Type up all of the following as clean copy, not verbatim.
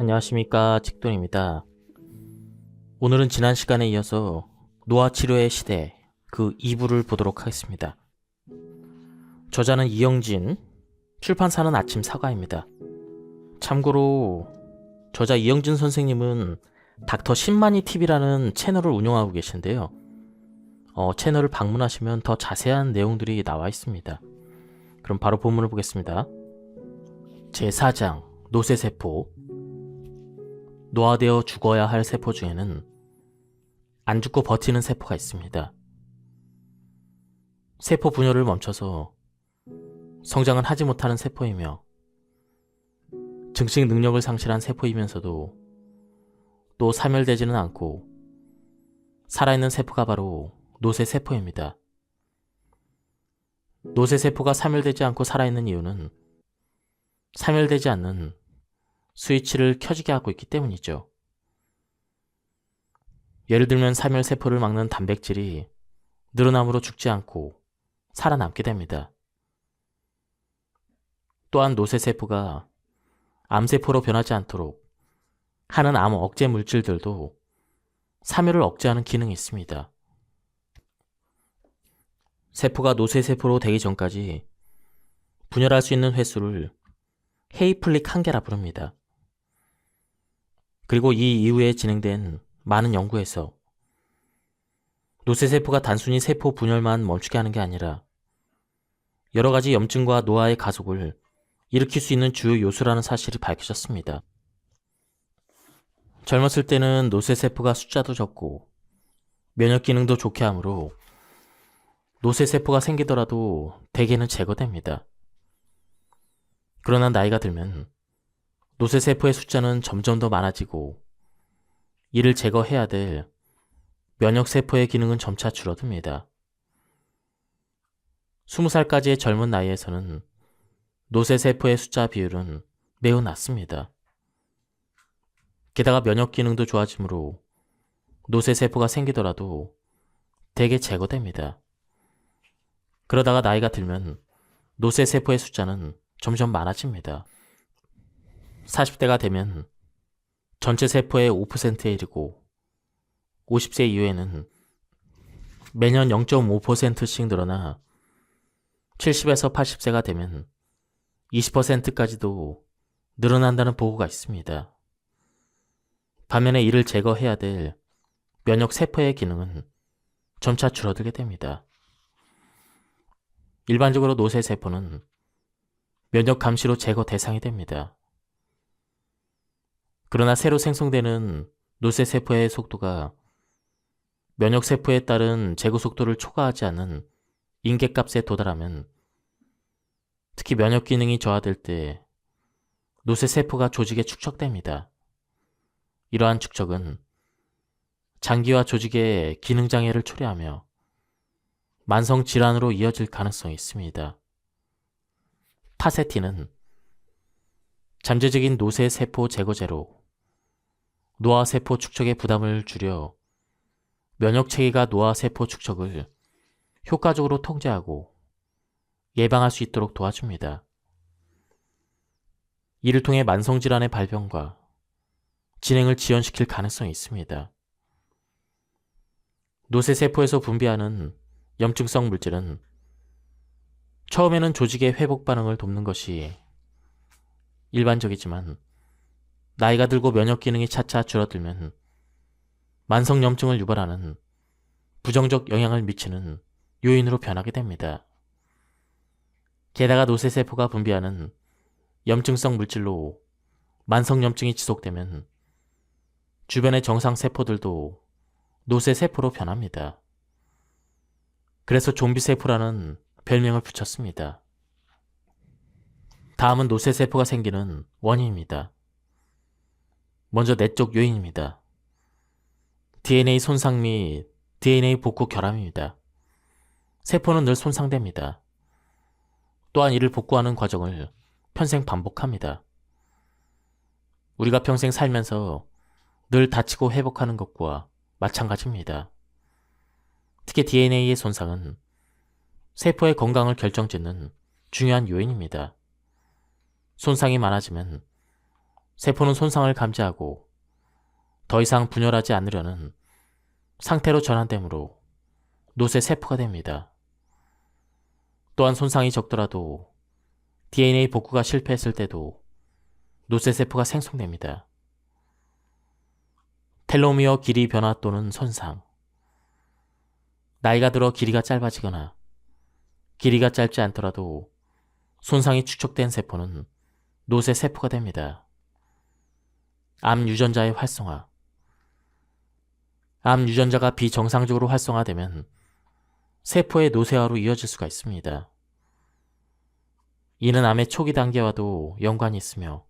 안녕하십니까, 직돈입니다. 오늘은 지난 시간에 이어서 노화치료의 시대 그 2부를 보도록 하겠습니다. 저자는 이영진, 출판사는 아침 사과입니다. 참고로 저자 이영진 선생님은 닥터 신만이 TV라는 채널을 운영하고 계신데요. 채널을 방문하시면 더 자세한 내용들이 나와 있습니다. 그럼 바로 본문을 보겠습니다. 제4장 노쇠세포. 노화되어 죽어야 할 세포 중에는 안 죽고 버티는 세포가 있습니다. 세포 분열을 멈춰서 성장은 하지 못하는 세포이며 증식 능력을 상실한 세포이면서도 또 사멸되지는 않고 살아있는 세포가 바로 노쇠세포입니다. 노쇠세포가 사멸되지 않고 살아있는 이유는 사멸되지 않는 스위치를 켜지게 하고 있기 때문이죠. 예를 들면 사멸세포를 막는 단백질이 늘어남으로 죽지 않고 살아남게 됩니다. 또한 노쇠세포가 암세포로 변하지 않도록 하는 암 억제 물질들도 사멸을 억제하는 기능이 있습니다. 세포가 노쇠세포로 되기 전까지 분열할 수 있는 횟수를 헤이플릭 한계라 부릅니다. 그리고 이 이후에 진행된 많은 연구에서 노쇠세포가 단순히 세포 분열만 멈추게 하는 게 아니라 여러 가지 염증과 노화의 가속을 일으킬 수 있는 주요 요소라는 사실이 밝혀졌습니다. 젊었을 때는 노쇠세포가 숫자도 적고 면역 기능도 좋게 하므로 노쇠세포가 생기더라도 대개는 제거됩니다. 그러나 나이가 들면 노쇠세포의 숫자는 점점 더 많아지고 이를 제거해야 될 면역세포의 기능은 점차 줄어듭니다. 20살까지의 젊은 나이에서는 노쇠세포의 숫자 비율은 매우 낮습니다. 게다가 면역 기능도 좋아지므로 노쇠세포가 생기더라도 대개 제거됩니다. 그러다가 나이가 들면 노쇠세포의 숫자는 점점 많아집니다. 40대가 되면 전체 세포의 5%에 이르고 50세 이후에는 매년 0.5%씩 늘어나 70에서 80세가 되면 20%까지도 늘어난다는 보고가 있습니다. 반면에 이를 제거해야 될 면역세포의 기능은 점차 줄어들게 됩니다. 일반적으로 노쇠세포는 면역 감시로 제거 대상이 됩니다. 그러나 새로 생성되는 노쇠세포의 속도가 면역세포에 따른 제거 속도를 초과하지 않는 인계값에 도달하면, 특히 면역 기능이 저하될 때 노쇠세포가 조직에 축적됩니다. 이러한 축적은 장기와 조직의 기능장애를 초래하며 만성질환으로 이어질 가능성이 있습니다. 타세틴은 잠재적인 노쇠세포 제거제로 노화세포 축적의 부담을 줄여 면역체계가 노화세포 축적을 효과적으로 통제하고 예방할 수 있도록 도와줍니다. 이를 통해 만성질환의 발병과 진행을 지연시킬 가능성이 있습니다. 노쇠세포에서 분비하는 염증성 물질은 처음에는 조직의 회복 반응을 돕는 것이 일반적이지만 나이가 들고 면역 기능이 차차 줄어들면 만성염증을 유발하는 부정적 영향을 미치는 요인으로 변하게 됩니다. 게다가 노쇠세포가 분비하는 염증성 물질로 만성염증이 지속되면 주변의 정상세포들도 노쇠세포로 변합니다. 그래서 좀비세포라는 별명을 붙였습니다. 다음은 노쇠세포가 생기는 원인입니다. 먼저 내적 요인입니다. DNA 손상 및 DNA 복구 결함입니다. 세포는 늘 손상됩니다. 또한 이를 복구하는 과정을 평생 반복합니다. 우리가 평생 살면서 늘 다치고 회복하는 것과 마찬가지입니다. 특히 DNA의 손상은 세포의 건강을 결정짓는 중요한 요인입니다. 손상이 많아지면 세포는 손상을 감지하고 더 이상 분열하지 않으려는 상태로 전환되므로 노쇠세포가 됩니다. 또한 손상이 적더라도 DNA 복구가 실패했을 때도 노쇠세포가 생성됩니다. 텔로미어 길이 변화 또는 손상. 나이가 들어 길이가 짧아지거나 길이가 짧지 않더라도 손상이 축적된 세포는 노쇠세포가 됩니다. 암 유전자의 활성화. 암 유전자가 비정상적으로 활성화되면 세포의 노쇠화로 이어질 수가 있습니다. 이는 암의 초기 단계와도 연관이 있으며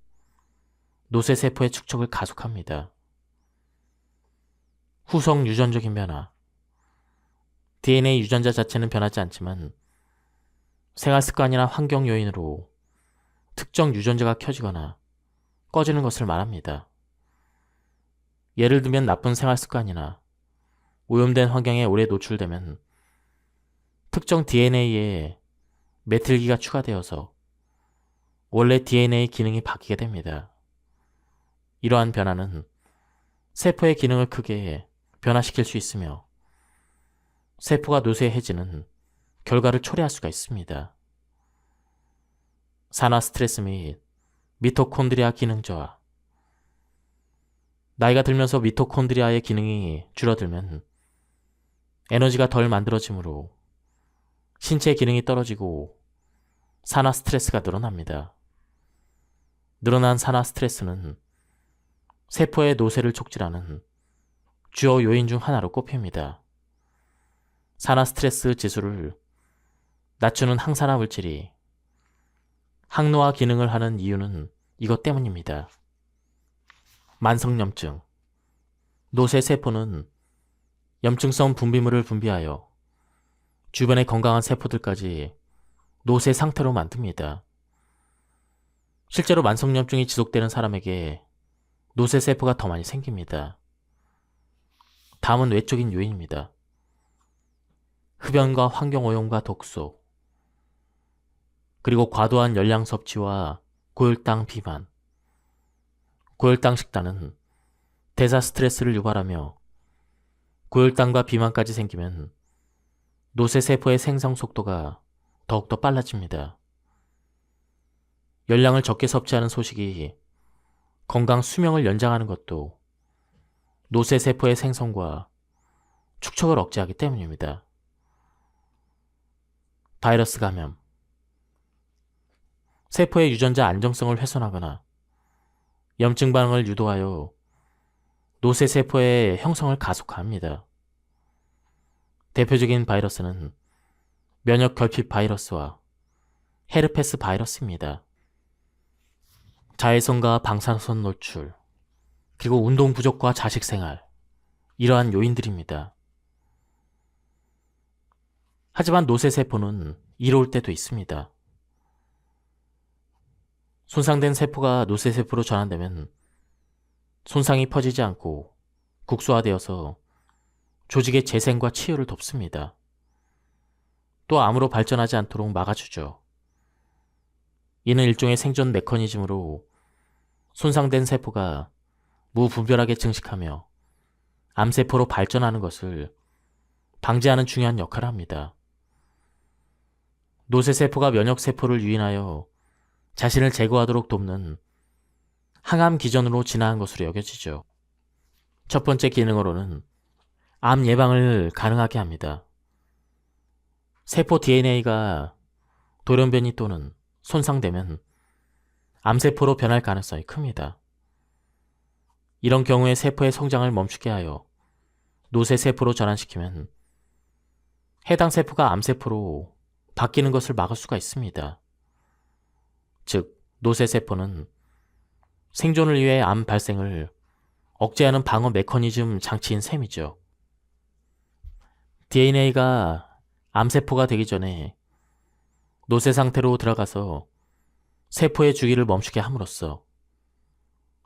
노쇠세포의 축적을 가속합니다. 후속 유전적인 변화. DNA 유전자 자체는 변하지 않지만 생활습관이나 환경 요인으로 특정 유전자가 켜지거나 꺼지는 것을 말합니다. 예를 들면 나쁜 생활습관이나 오염된 환경에 오래 노출되면 특정 DNA에 메틸기가 추가되어서 원래 DNA 기능이 바뀌게 됩니다. 이러한 변화는 세포의 기능을 크게 변화시킬 수 있으며 세포가 노쇠해지는 결과를 초래할 수가 있습니다. 산화 스트레스 및 미토콘드리아 기능 저하. 나이가 들면서 미토콘드리아의 기능이 줄어들면 에너지가 덜 만들어지므로 신체 기능이 떨어지고 산화 스트레스가 늘어납니다. 늘어난 산화 스트레스는 세포의 노쇠를 촉진하는 주요 요인 중 하나로 꼽힙니다. 산화 스트레스 지수를 낮추는 항산화 물질이 항노화 기능을 하는 이유는 이것 때문입니다. 만성염증. 노쇠세포는 염증성 분비물을 분비하여 주변의 건강한 세포들까지 노쇠 상태로 만듭니다. 실제로 만성염증이 지속되는 사람에게 노쇠세포가 더 많이 생깁니다. 다음은 외적인 요인입니다. 흡연과 환경오염과 독소, 그리고 과도한 열량 섭취와 고혈당 비만. 고혈당 식단은 대사 스트레스를 유발하며 고혈당과 비만까지 생기면 노쇠세포의 생성 속도가 더욱더 빨라집니다. 열량을 적게 섭취하는 소식이 건강 수명을 연장하는 것도 노쇠세포의 생성과 축적을 억제하기 때문입니다. 바이러스 감염. 세포의 유전자 안정성을 훼손하거나 염증 반응을 유도하여 노쇠세포의 형성을 가속화합니다. 대표적인 바이러스는 면역 결핍 바이러스와 헤르페스 바이러스입니다. 자외선과 방사선 노출, 그리고 운동 부족과 자식 생활, 이러한 요인들입니다. 하지만 노쇠세포는 이로울 때도 있습니다. 손상된 세포가 노쇠세포로 전환되면 손상이 퍼지지 않고 국소화되어서 조직의 재생과 치유를 돕습니다. 또 암으로 발전하지 않도록 막아주죠. 이는 일종의 생존 메커니즘으로 손상된 세포가 무분별하게 증식하며 암세포로 발전하는 것을 방지하는 중요한 역할을 합니다. 노쇠세포가 면역세포를 유인하여 자신을 제거하도록 돕는 항암 기전으로 진화한 것으로 여겨지죠. 첫 번째 기능으로는 암 예방을 가능하게 합니다. 세포 DNA가 돌연변이 또는 손상되면 암세포로 변할 가능성이 큽니다. 이런 경우에 세포의 성장을 멈추게 하여 노쇠세포로 전환시키면 해당 세포가 암세포로 바뀌는 것을 막을 수가 있습니다. 즉, 노쇠세포는 생존을 위해 암 발생을 억제하는 방어 메커니즘 장치인 셈이죠. DNA가 암세포가 되기 전에 노쇠 상태로 들어가서 세포의 주기를 멈추게 함으로써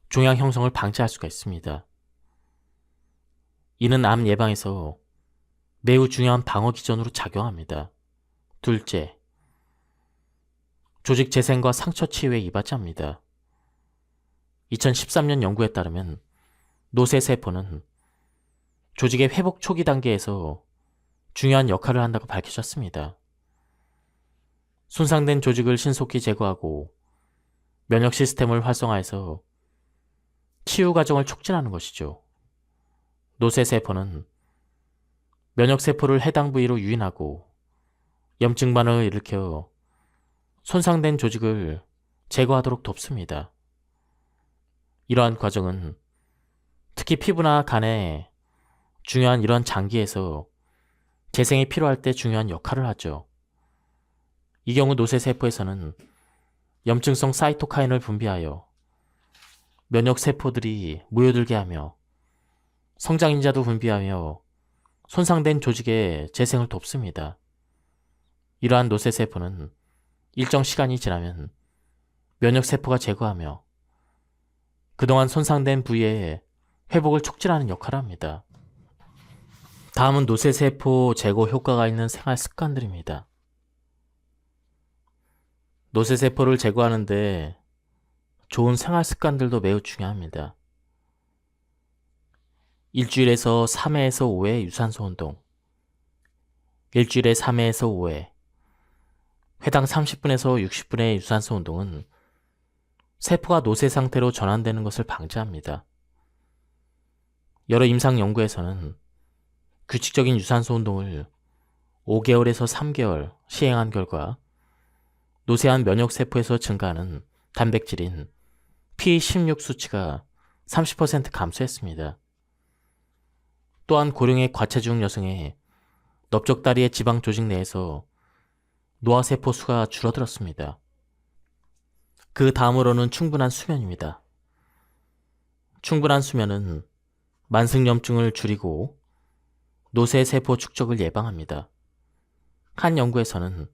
종양 형성을 방지할 수가 있습니다. 이는 암 예방에서 매우 중요한 방어 기전으로 작용합니다. 둘째, 조직 재생과 상처 치유에 이바지합니다. 2013년 연구에 따르면 노쇠세포는 조직의 회복 초기 단계에서 중요한 역할을 한다고 밝혀졌습니다. 손상된 조직을 신속히 제거하고 면역 시스템을 활성화해서 치유 과정을 촉진하는 것이죠. 노쇠세포는 면역세포를 해당 부위로 유인하고 염증 반응을 일으켜 손상된 조직을 제거하도록 돕습니다. 이러한 과정은 특히 피부나 간에 중요한 이런 장기에서 재생이 필요할 때 중요한 역할을 하죠. 이 경우 노쇠세포에서는 염증성 사이토카인을 분비하여 면역세포들이 모여들게 하며 성장인자도 분비하며 손상된 조직의 재생을 돕습니다. 이러한 노쇠세포는 일정 시간이 지나면 면역세포가 제거하며 그동안 손상된 부위의 회복을 촉진하는 역할을 합니다. 다음은 노쇠세포 제거 효과가 있는 생활 습관들입니다. 노쇠세포를 제거하는데 좋은 생활 습관들도 매우 중요합니다. 일주일에서 3회에서 5회 유산소 운동, 일주일에 3회에서 5회, 회당 30분에서 60분의 유산소 운동은 세포가 노쇠 상태로 전환되는 것을 방지합니다. 여러 임상 연구에서는 규칙적인 유산소 운동을 5개월에서 3개월 시행한 결과 노쇠한 면역세포에서 증가하는 단백질인 P16 수치가 30% 감소했습니다. 또한 고령의 과체중 여성의 넓적다리의 지방 조직 내에서 노화세포 수가 줄어들었습니다. 그 다음으로는 충분한 수면입니다. 충분한 수면은 만성염증을 줄이고 노쇠세포 축적을 예방합니다. 한 연구에서는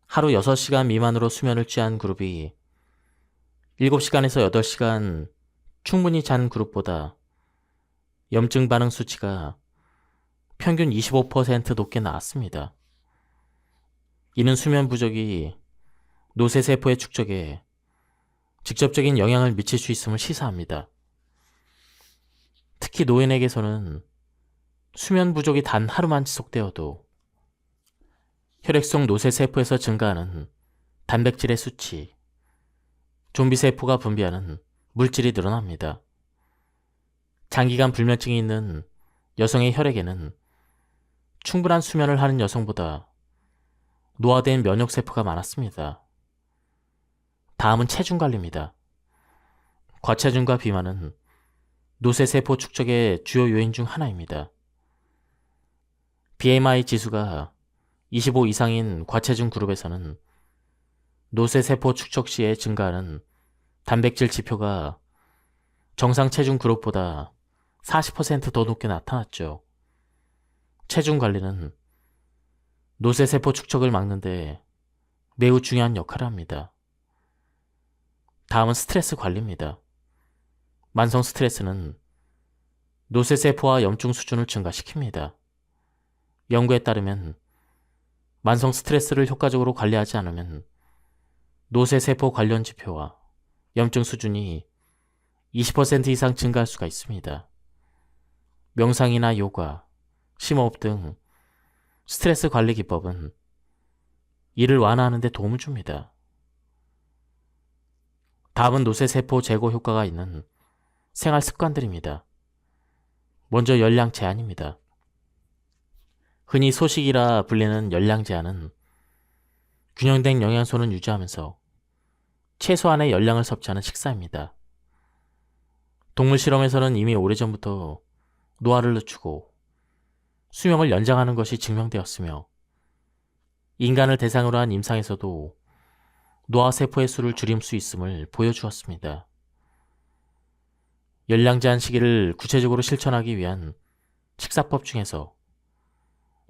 하루 6시간 미만으로 수면을 취한 그룹이 7시간에서 8시간 충분히 잔 그룹보다 염증 반응 수치가 평균 25% 높게 나왔습니다. 이는 수면 부족이 노쇠세포의 축적에 직접적인 영향을 미칠 수 있음을 시사합니다. 특히 노인에게서는 수면 부족이 단 하루만 지속되어도 혈액속 노쇠세포에서 증가하는 단백질의 수치, 좀비세포가 분비하는 물질이 늘어납니다. 장기간 불면증이 있는 여성의 혈액에는 충분한 수면을 하는 여성보다 노화된 면역세포가 많았습니다. 다음은 체중관리입니다. 과체중과 비만은 노쇠세포 축적의 주요 요인 중 하나입니다. BMI 지수가 25 이상인 과체중 그룹에서는 노쇠세포 축적 시에 증가하는 단백질 지표가 정상 체중 그룹보다 40% 더 높게 나타났죠. 체중 관리는 노쇠세포 축적을 막는데 매우 중요한 역할을 합니다. 다음은 스트레스 관리입니다. 만성 스트레스는 노쇠세포와 염증 수준을 증가시킵니다. 연구에 따르면 만성 스트레스를 효과적으로 관리하지 않으면 노쇠세포 관련 지표와 염증 수준이 20% 이상 증가할 수가 있습니다. 명상이나 요가, 심호흡 등 스트레스 관리 기법은 이를 완화하는 데 도움을 줍니다. 다음은 노쇠세포 제거 효과가 있는 생활 습관들입니다. 먼저 열량 제한입니다. 흔히 소식이라 불리는 열량 제한은 균형된 영양소는 유지하면서 최소한의 열량을 섭취하는 식사입니다. 동물 실험에서는 이미 오래전부터 노화를 늦추고 수명을 연장하는 것이 증명되었으며 인간을 대상으로 한 임상에서도 노화세포의 수를 줄일 수 있음을 보여주었습니다. 열량 제한 시기를 구체적으로 실천하기 위한 식사법 중에서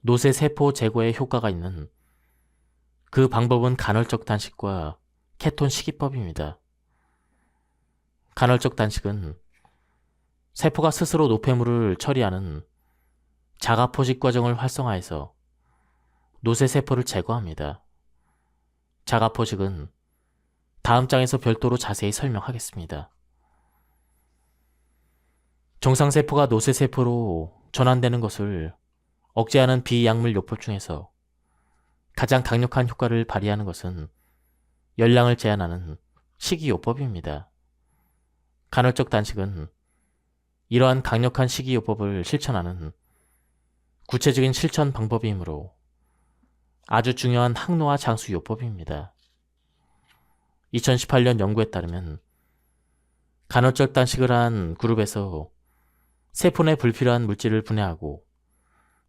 노쇠세포 제거에 효과가 있는 그 방법은 간헐적 단식과 케톤 식이법입니다. 간헐적 단식은 세포가 스스로 노폐물을 처리하는 자가포식 과정을 활성화해서 노쇠세포를 제거합니다. 자가포식은 다음 장에서 별도로 자세히 설명하겠습니다. 정상세포가 노쇠세포로 전환되는 것을 억제하는 비약물 요법 중에서 가장 강력한 효과를 발휘하는 것은 열량을 제한하는 식이요법입니다. 간헐적 단식은 이러한 강력한 식이요법을 실천하는 구체적인 실천 방법이므로 아주 중요한 항노화 장수요법입니다. 2018년 연구에 따르면 간헐적 단식을 한 그룹에서 세포 내 불필요한 물질을 분해하고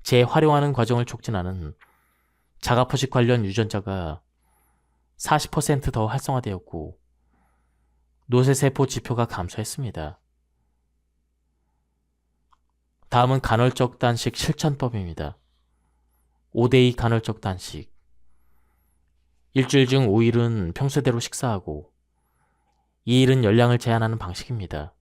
재활용하는 과정을 촉진하는 자가포식 관련 유전자가 40% 더 활성화되었고 노쇠세포 지표가 감소했습니다. 다음은 간헐적 단식 실천법입니다. 5대2 간헐적 단식. 일주일 중 5일은 평소대로 식사하고 2일은 열량을 제한하는 방식입니다.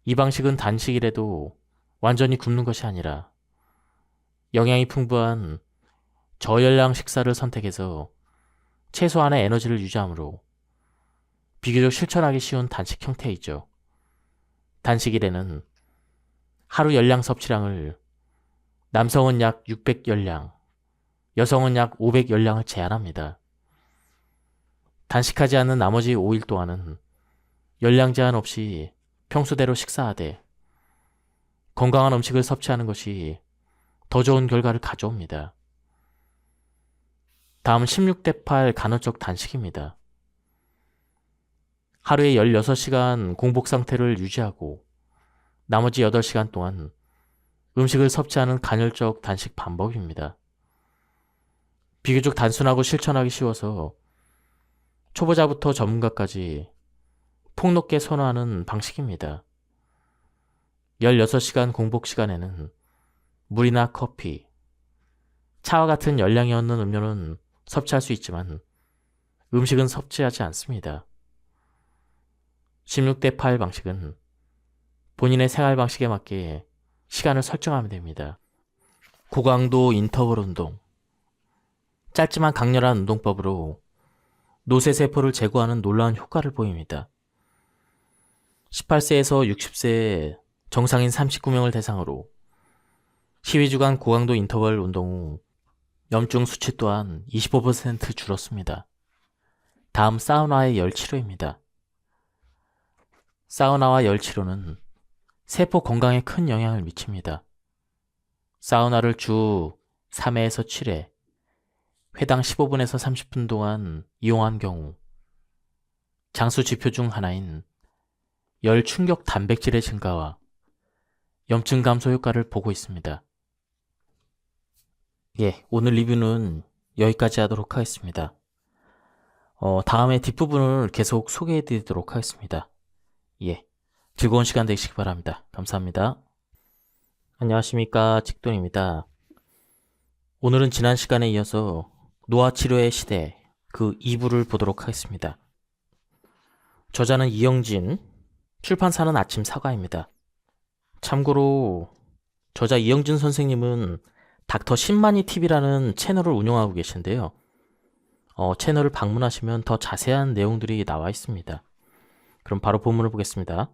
이 방식은 단식이라도 완전히 굶는 것이 아니라 영양이 풍부한 저열량 식사를 선택해서 최소한의 에너지를 유지하므로 비교적 실천하기 쉬운 단식 형태이죠. 단식일에는 하루 열량 섭취량을 남성은 약 600열량, 여성은 약 500열량을 제한합니다. 단식하지 않는 나머지 5일 동안은 열량 제한 없이 평소대로 식사하되 건강한 음식을 섭취하는 것이 더 좋은 결과를 가져옵니다. 다음은 16대8 간헐적 단식입니다. 하루에 16시간 공복 상태를 유지하고 나머지 8시간 동안 음식을 섭취하는 간헐적 단식 방법입니다. 비교적 단순하고 실천하기 쉬워서 초보자부터 전문가까지 폭넓게 선호하는 방식입니다. 16시간 공복 시간에는 물이나 커피, 차와 같은 열량이 없는 음료는 섭취할 수 있지만 음식은 섭취하지 않습니다. 16대8 방식은 본인의 생활 방식에 맞게 시간을 설정하면 됩니다. 고강도 인터벌 운동. 짧지만 강렬한 운동법으로 노쇠세포를 제거하는 놀라운 효과를 보입니다. 18세에서 60세의 정상인 39명을 대상으로 12주간 고강도 인터벌 운동 후 염증 수치 또한 25% 줄었습니다. 다음 사우나의 열 치료입니다. 사우나와 열 치료는 세포 건강에 큰 영향을 미칩니다. 사우나를 주 3회에서 7회, 회당 15분에서 30분 동안 이용한 경우 장수 지표 중 하나인 열 충격 단백질의 증가와 염증 감소 효과를 보고 있습니다. 오늘 리뷰는 여기까지 하도록 하겠습니다. 다음에 뒷부분을 계속 소개해 드리도록 하겠습니다. 즐거운 시간 되시기 바랍니다. 감사합니다. 안녕하십니까, 직돈입니다. 오늘은 지난 시간에 이어서 노화치료의 시대 그 2부를 보도록 하겠습니다. 저자는 이영진, 출판사는 아침 사과입니다. 참고로 저자 이영진 선생님은 닥터 신만이 TV라는 채널을 운영하고 계신데요. 채널을 방문하시면 더 자세한 내용들이 나와 있습니다. 그럼 바로 본문을 보겠습니다.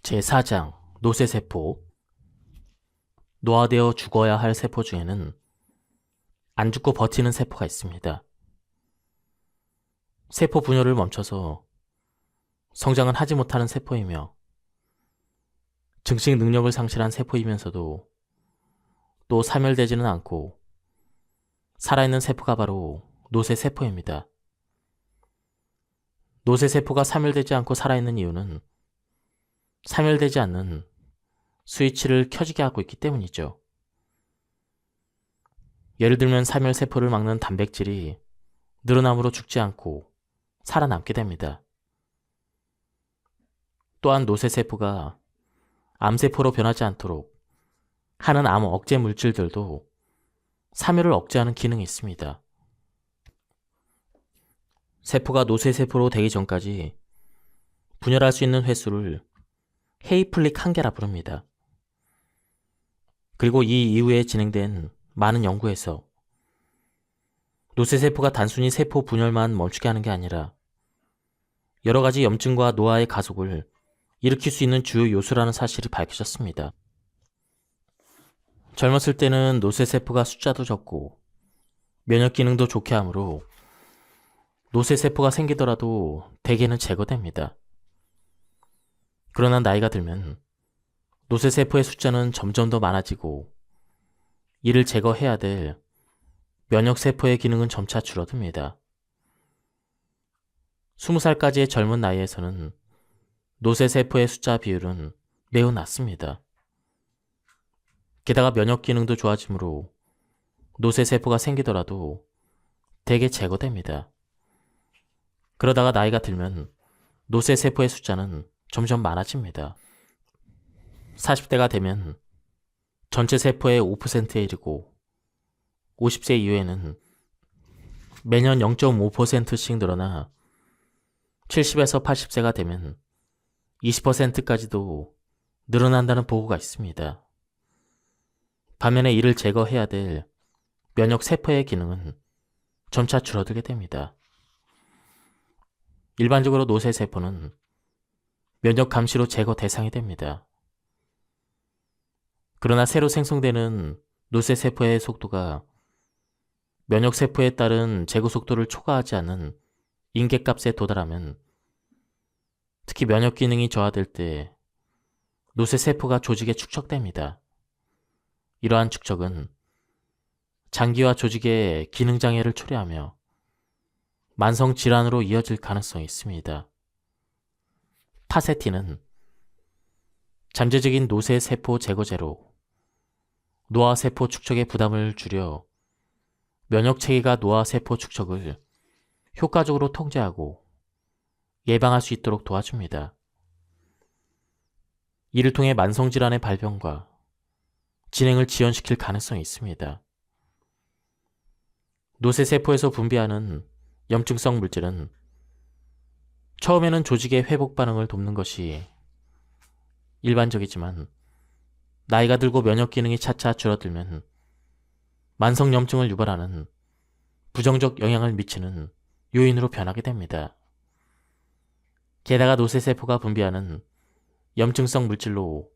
제4장 노쇠세포. 노화되어 죽어야 할 세포 중에는 안 죽고 버티는 세포가 있습니다. 세포 분열을 멈춰서 성장은 하지 못하는 세포이며 증식 능력을 상실한 세포이면서도 또 사멸되지는 않고 살아있는 세포가 바로 노쇠세포입니다. 노쇠세포가 사멸되지 않고 살아있는 이유는 사멸되지 않는 스위치를 켜지게 하고 있기 때문이죠. 예를 들면 사멸세포를 막는 단백질이 늘어남으로 죽지 않고 살아남게 됩니다. 또한 노쇠세포가 암세포로 변하지 않도록 하는 암 억제 물질들도 사멸을 억제하는 기능이 있습니다. 세포가 노쇠세포로 되기 전까지 분열할 수 있는 횟수를 헤이플릭 한계라 부릅니다. 그리고 이 이후에 진행된 많은 연구에서 노쇠세포가 단순히 세포 분열만 멈추게 하는 게 아니라 여러 가지 염증과 노화의 가속을 일으킬 수 있는 주요 요소라는 사실이 밝혀졌습니다. 젊었을 때는 노쇠세포가 숫자도 적고 면역 기능도 좋게 하므로 노쇠세포가 생기더라도 대개는 제거됩니다. 그러나 나이가 들면 노쇠세포의 숫자는 점점 더 많아지고 이를 제거해야 될 면역세포의 기능은 점차 줄어듭니다. 20살까지의 젊은 나이에서는 노쇠세포의 숫자 비율은 매우 낮습니다. 게다가 면역 기능도 좋아지므로 노쇠세포가 생기더라도 대개 제거됩니다. 그러다가 나이가 들면 노쇠세포의 숫자는 점점 많아집니다. 40대가 되면 전체 세포의 5%에 이르고 50세 이후에는 매년 0.5%씩 늘어나 70에서 80세가 되면 20%까지도 늘어난다는 보고가 있습니다. 반면에 이를 제거해야 될 면역세포의 기능은 점차 줄어들게 됩니다. 일반적으로 노쇠세포는 면역 감시로 제거 대상이 됩니다. 그러나 새로 생성되는 노쇠세포의 속도가 면역세포에 따른 제거 속도를 초과하지 않는 인계값에 도달하면, 특히 면역 기능이 저하될 때 노쇠세포가 조직에 축적됩니다. 이러한 축적은 장기와 조직의 기능장애를 초래하며 만성질환으로 이어질 가능성이 있습니다. 타세틴은 잠재적인 노쇠세포 제거제로 노화세포 축적의 부담을 줄여 면역체계가 노화세포 축적을 효과적으로 통제하고 예방할 수 있도록 도와줍니다. 이를 통해 만성질환의 발병과 진행을 지연시킬 가능성이 있습니다. 노쇠세포에서 분비하는 염증성 물질은 처음에는 조직의 회복 반응을 돕는 것이 일반적이지만 나이가 들고 면역 기능이 차차 줄어들면 만성 염증을 유발하는 부정적 영향을 미치는 요인으로 변하게 됩니다. 게다가 노쇠세포가 분비하는 염증성 물질로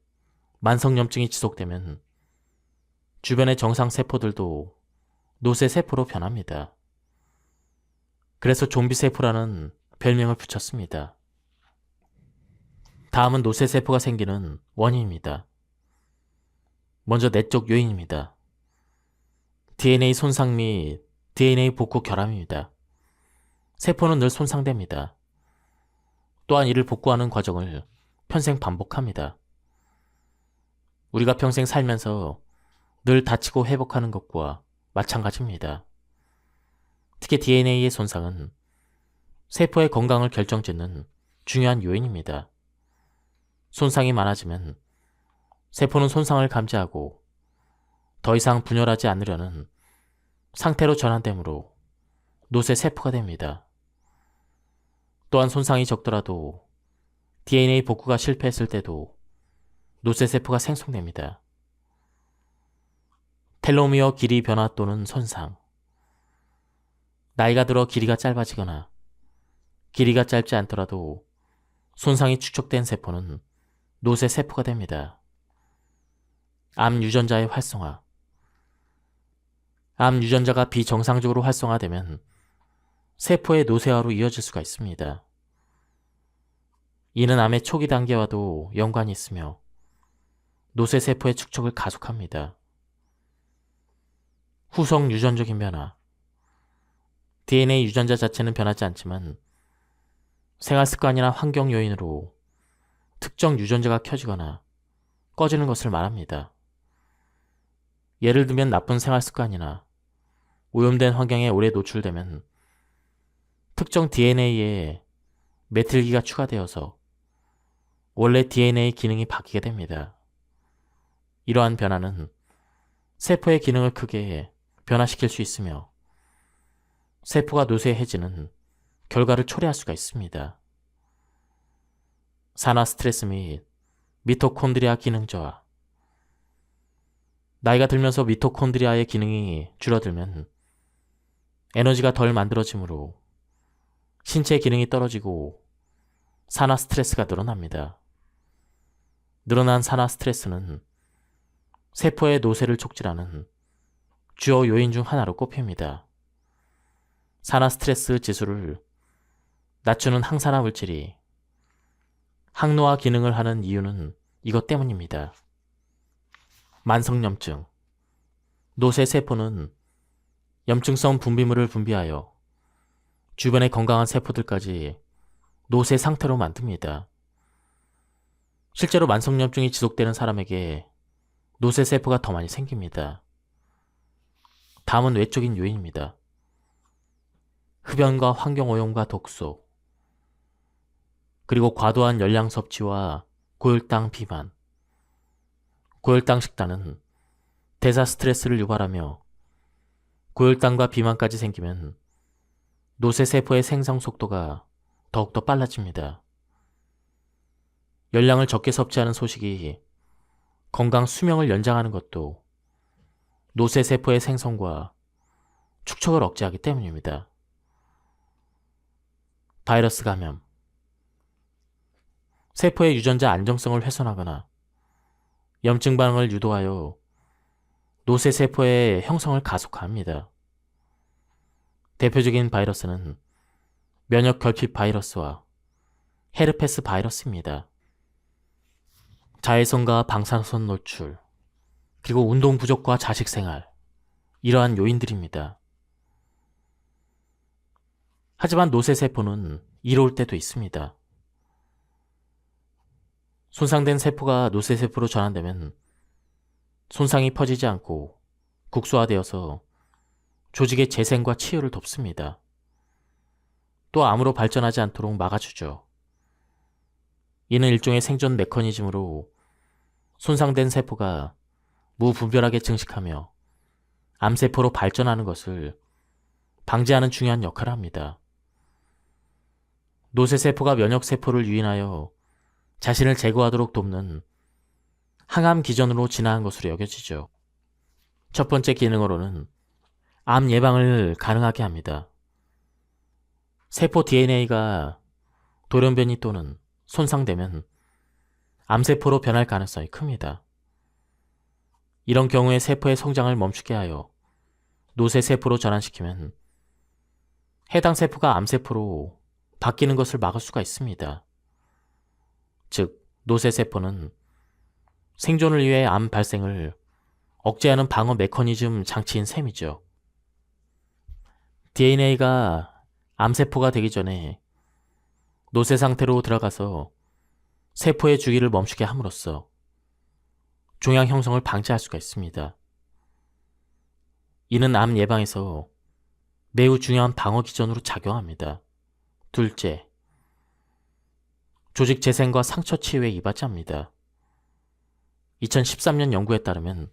만성 염증이 지속되면 주변의 정상 세포들도 노쇠세포로 변합니다. 그래서 좀비세포라는 별명을 붙였습니다. 다음은 노쇠세포가 생기는 원인입니다. 먼저 내적 요인입니다. DNA 손상 및 DNA 복구 결함입니다. 세포는 늘 손상됩니다. 또한 이를 복구하는 과정을 평생 반복합니다. 우리가 평생 살면서 늘 다치고 회복하는 것과 마찬가지입니다. 특히 DNA의 손상은 세포의 건강을 결정짓는 중요한 요인입니다. 손상이 많아지면 세포는 손상을 감지하고 더 이상 분열하지 않으려는 상태로 전환되므로 노쇠세포가 됩니다. 또한 손상이 적더라도 DNA 복구가 실패했을 때도 노쇠세포가 생성됩니다. 텔로미어 길이 변화 또는 손상. 나이가 들어 길이가 짧아지거나 길이가 짧지 않더라도 손상이 축적된 세포는 노쇠세포가 됩니다. 암 유전자의 활성화. 암 유전자가 비정상적으로 활성화되면 세포의 노쇠화로 이어질 수가 있습니다. 이는 암의 초기 단계와도 연관이 있으며 노쇠세포의 축적을 가속합니다. 후속 유전적인 변화. DNA 유전자 자체는 변하지 않지만 생활습관이나 환경 요인으로 특정 유전자가 켜지거나 꺼지는 것을 말합니다. 예를 들면 나쁜 생활습관이나 오염된 환경에 오래 노출되면 특정 DNA에 메틸기가 추가되어서 원래 DNA 기능이 바뀌게 됩니다. 이러한 변화는 세포의 기능을 크게 변화시킬 수 있으며 세포가 노쇠해지는 결과를 초래할 수가 있습니다. 산화 스트레스 및 미토콘드리아 기능 저하. 나이가 들면서 미토콘드리아의 기능이 줄어들면 에너지가 덜 만들어지므로 신체 기능이 떨어지고 산화 스트레스가 늘어납니다. 늘어난 산화 스트레스는 세포의 노쇠를 촉진하는 주요 요인 중 하나로 꼽힙니다. 산화 스트레스 지수를 낮추는 항산화 물질이 항노화 기능을 하는 이유는 이것 때문입니다. 만성염증. 노쇠 세포는 염증성 분비물을 분비하여 주변의 건강한 세포들까지 노쇠 상태로 만듭니다. 실제로 만성염증이 지속되는 사람에게 노쇠 세포가 더 많이 생깁니다. 다음은 외적인 요인입니다. 흡연과 환경오염과 독소, 그리고 과도한 열량 섭취와 고혈당 비만. 고혈당 식단은 대사 스트레스를 유발하며 고혈당과 비만까지 생기면 노쇠 세포의 생성 속도가 더욱더 빨라집니다. 열량을 적게 섭취하는 소식이 건강 수명을 연장하는 것도 노쇠 세포의 생성과 축적을 억제하기 때문입니다. 바이러스 감염. 세포의 유전자 안정성을 훼손하거나 염증 반응을 유도하여 노쇠 세포의 형성을 가속화합니다. 대표적인 바이러스는 면역 결핍 바이러스와 헤르페스 바이러스입니다. 자외선과 방사선 노출, 그리고 운동 부족과 자식 생활, 이러한 요인들입니다. 하지만 노쇠 세포는 이로울 때도 있습니다. 손상된 세포가 노쇠 세포로 전환되면 손상이 퍼지지 않고 국소화되어서 조직의 재생과 치유를 돕습니다. 또 암으로 발전하지 않도록 막아주죠. 이는 일종의 생존 메커니즘으로 손상된 세포가 무분별하게 증식하며 암세포로 발전하는 것을 방지하는 중요한 역할을 합니다. 노쇠세포가 면역세포를 유인하여 자신을 제거하도록 돕는 항암 기전으로 진화한 것으로 여겨지죠. 첫 번째 기능으로는 암 예방을 가능하게 합니다. 세포 DNA가 돌연변이 또는 손상되면 암세포로 변할 가능성이 큽니다. 이런 경우에 세포의 성장을 멈추게 하여 노쇠세포로 전환시키면 해당 세포가 암세포로 바뀌는 것을 막을 수가 있습니다. 즉, 노쇠세포는 생존을 위해 암 발생을 억제하는 방어 메커니즘 장치인 셈이죠. DNA가 암세포가 되기 전에 노쇠 상태로 들어가서 세포의 주기를 멈추게 함으로써 종양 형성을 방지할 수가 있습니다. 이는 암 예방에서 매우 중요한 방어 기전으로 작용합니다. 둘째, 조직 재생과 상처 치유에 이바지합니다. 2013년 연구에 따르면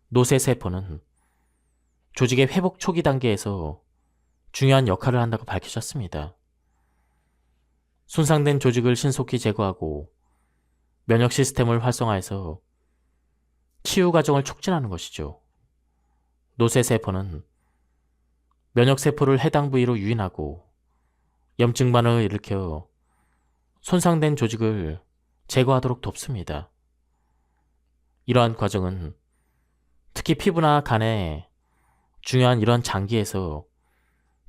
노쇠 세포는 조직의 회복 초기 단계에서 중요한 역할을 한다고 밝혀졌습니다. 손상된 조직을 신속히 제거하고 면역 시스템을 활성화해서 치유 과정을 촉진하는 것이죠. 노쇠 세포는 면역 세포를 해당 부위로 유인하고 염증 반응을 일으켜 손상된 조직을 제거하도록 돕습니다. 이러한 과정은 특히 피부나 간에 중요한 이런 장기에서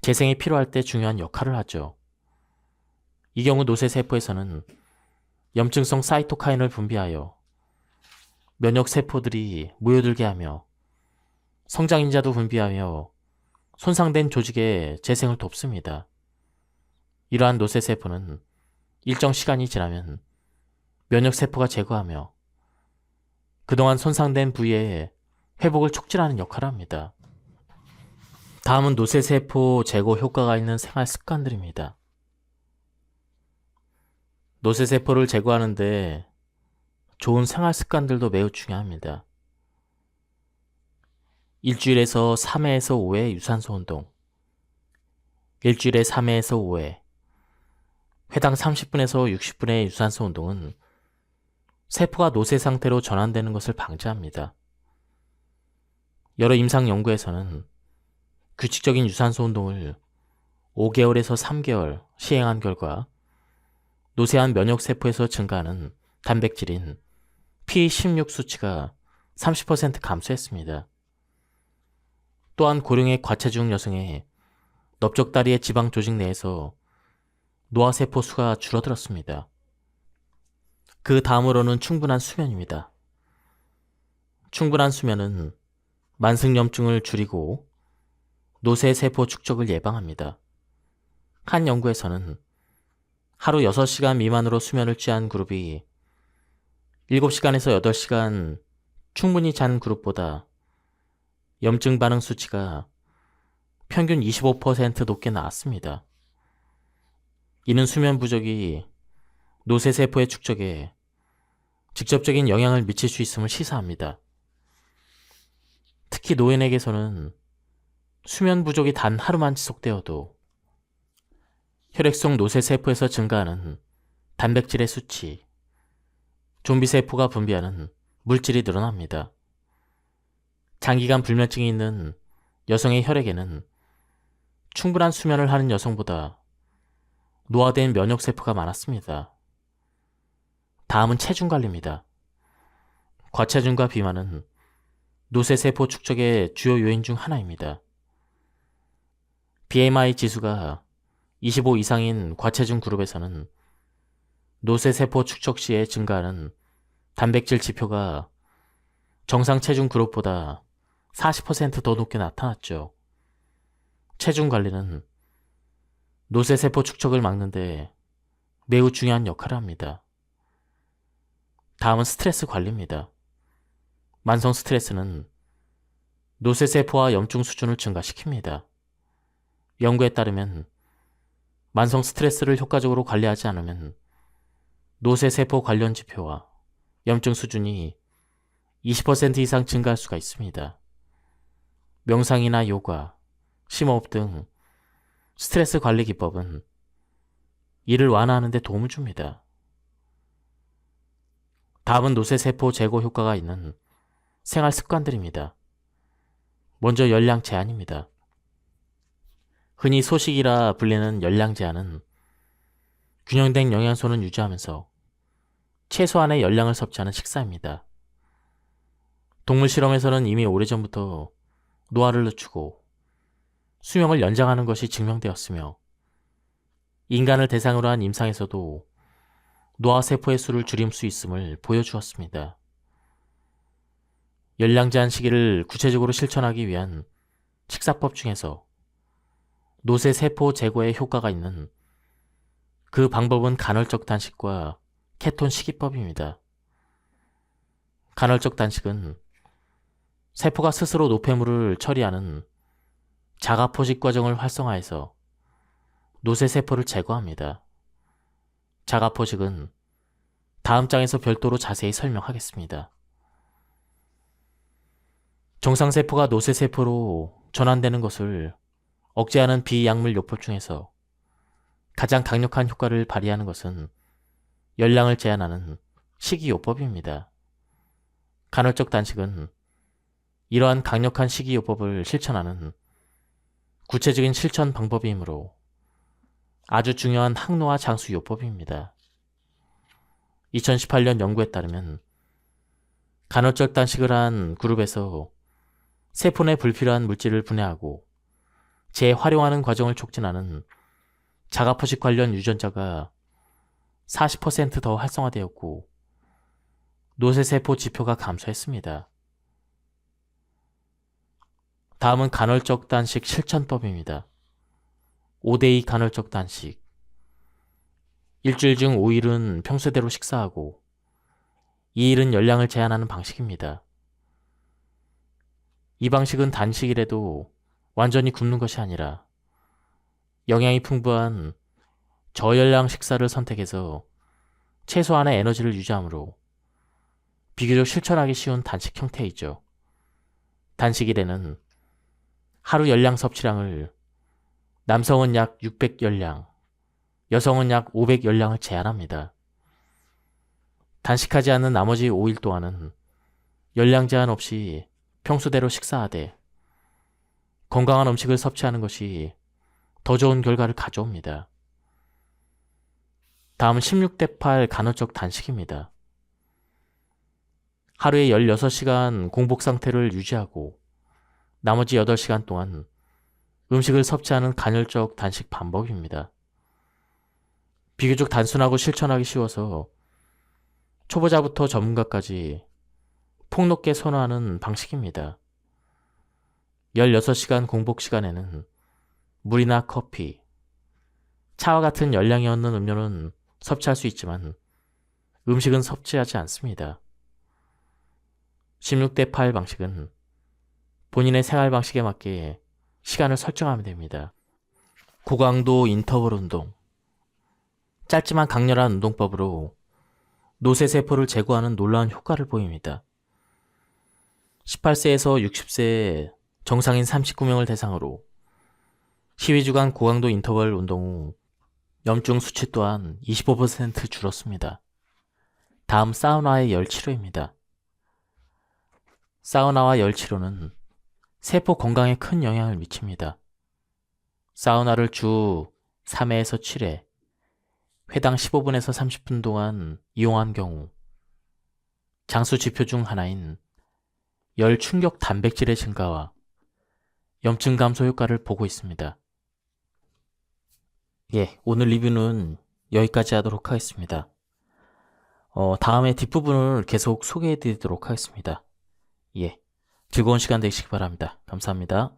재생이 필요할 때 중요한 역할을 하죠. 이 경우 노쇠 세포에서는 염증성 사이토카인을 분비하여 면역 세포들이 모여들게 하며 성장인자도 분비하여 손상된 조직의 재생을 돕습니다. 이러한 노쇠 세포는 일정 시간이 지나면 면역 세포가 제거하며 그동안 손상된 부위의 회복을 촉진하는 역할을 합니다. 다음은 노쇠 세포 제거 효과가 있는 생활 습관들입니다. 노쇠 세포를 제거하는데 좋은 생활 습관들도 매우 중요합니다. 일주일에서 3회에서 5회 유산소 운동, 일주일에 3회에서 5회, 회당 30분에서 60분의 유산소 운동은 세포가 노쇠 상태로 전환되는 것을 방지합니다. 여러 임상 연구에서는 규칙적인 유산소 운동을 5개월에서 3개월 시행한 결과 노쇠한 면역 세포에서 증가하는 단백질인 P16 수치가 30% 감소했습니다. 또한 고령의 과체중 여성의 넓적다리의 지방 조직 내에서 노화세포 수가 줄어들었습니다. 그 다음으로는 충분한 수면입니다. 충분한 수면은 만성염증을 줄이고 노쇠세포 축적을 예방합니다. 한 연구에서는 하루 6시간 미만으로 수면을 취한 그룹이 7시간에서 8시간 충분히 잔 그룹보다 염증 반응 수치가 평균 25% 높게 나왔습니다. 이는 수면 부족이 노쇠세포의 축적에 직접적인 영향을 미칠 수 있음을 시사합니다. 특히 노인에게서는 수면 부족이 단 하루만 지속되어도 혈액 속 노쇠세포에서 증가하는 단백질의 수치, 좀비세포가 분비하는 물질이 늘어납니다. 장기간 불면증이 있는 여성의 혈액에는 충분한 수면을 하는 여성보다 노화된 면역세포가 많았습니다. 다음은 체중관리입니다. 과체중과 비만은 노쇠세포 축적의 주요 요인 중 하나입니다. BMI 지수가 25 이상인 과체중 그룹에서는 노쇠세포 축적 시에 증가하는 단백질 지표가 정상 체중 그룹보다 40% 더 높게 나타났죠. 체중 관리는 노쇠세포 축적을 막는데 매우 중요한 역할을 합니다. 다음은 스트레스 관리입니다. 만성 스트레스는 노쇠세포와 염증 수준을 증가시킵니다. 연구에 따르면 만성 스트레스를 효과적으로 관리하지 않으면 노쇠세포 관련 지표와 염증 수준이 20% 이상 증가할 수가 있습니다. 명상이나 요가, 심호흡 등 스트레스 관리 기법은 이를 완화하는 데 도움을 줍니다. 다음은 노쇠세포 제거 효과가 있는 생활 습관들입니다. 먼저 열량 제한입니다. 흔히 소식이라 불리는 열량 제한은 균형된 영양소는 유지하면서 최소한의 열량을 섭취하는 식사입니다. 동물 실험에서는 이미 오래전부터 노화를 늦추고 수명을 연장하는 것이 증명되었으며 인간을 대상으로 한 임상에서도 노화세포의 수를 줄일 수 있음을 보여주었습니다. 열량 제한 시기를 구체적으로 실천하기 위한 식사법 중에서 노쇠세포 제거에 효과가 있는 그 방법은 간헐적 단식과 케톤 식이법입니다. 간헐적 단식은 세포가 스스로 노폐물을 처리하는 자가포식 과정을 활성화해서 노쇠세포를 제거합니다. 자가포식은 다음 장에서 별도로 자세히 설명하겠습니다. 정상세포가 노쇠세포로 전환되는 것을 억제하는 비약물 요법 중에서 가장 강력한 효과를 발휘하는 것은 열량을 제한하는 식이요법입니다. 간헐적 단식은 이러한 강력한 식이요법을 실천하는 구체적인 실천 방법이므로 아주 중요한 항노화 장수 요법입니다. 2018년 연구에 따르면 간헐적 단식을 한 그룹에서 세포 내 불필요한 물질을 분해하고 재활용하는 과정을 촉진하는 자가포식 관련 유전자가 40% 더 활성화되었고 노쇠세포 지표가 감소했습니다. 다음은 간헐적 단식 실천법입니다. 5대2 간헐적 단식. 일주일 중 5일은 평소대로 식사하고 2일은 열량을 제한하는 방식입니다. 이 방식은 단식이라도 완전히 굶는 것이 아니라 영양이 풍부한 저열량 식사를 선택해서 최소한의 에너지를 유지하므로 비교적 실천하기 쉬운 단식 형태이죠. 단식일에는 하루 열량 섭취량을 남성은 약 600열량, 여성은 약 500열량을 제한합니다. 단식하지 않는 나머지 5일 동안은 열량 제한 없이 평소대로 식사하되 건강한 음식을 섭취하는 것이 더 좋은 결과를 가져옵니다. 다음은 16대8 간헐적 단식입니다. 하루에 16시간 공복 상태를 유지하고 나머지 8시간 동안 음식을 섭취하는 간헐적 단식 방법입니다. 비교적 단순하고 실천하기 쉬워서 초보자부터 전문가까지 폭넓게 선호하는 방식입니다. 16시간 공복 시간에는 물이나 커피, 차와 같은 열량이 없는 음료는 섭취할 수 있지만 음식은 섭취하지 않습니다. 16대8 방식은 본인의 생활 방식에 맞게 시간을 설정하면 됩니다. 고강도 인터벌 운동, 짧지만 강렬한 운동법으로 노쇠세포를 제거하는 놀라운 효과를 보입니다. 18세에서 60세의 정상인 39명을 대상으로 12주간 고강도 인터벌 운동 후 염증 수치 또한 25% 줄었습니다. 다음 사우나의 열 치료입니다. 사우나와 열 치료는 세포 건강에 큰 영향을 미칩니다. 사우나를 주 3회에서 7회, 회당 15분에서 30분 동안 이용한 경우 장수 지표 중 하나인 열 충격 단백질의 증가와 염증 감소 효과를 보고 있습니다. 오늘 리뷰는 여기까지 하도록 하겠습니다. 다음에 뒷부분을 계속 소개해 드리도록 하겠습니다. 즐거운 시간 되시기 바랍니다. 감사합니다.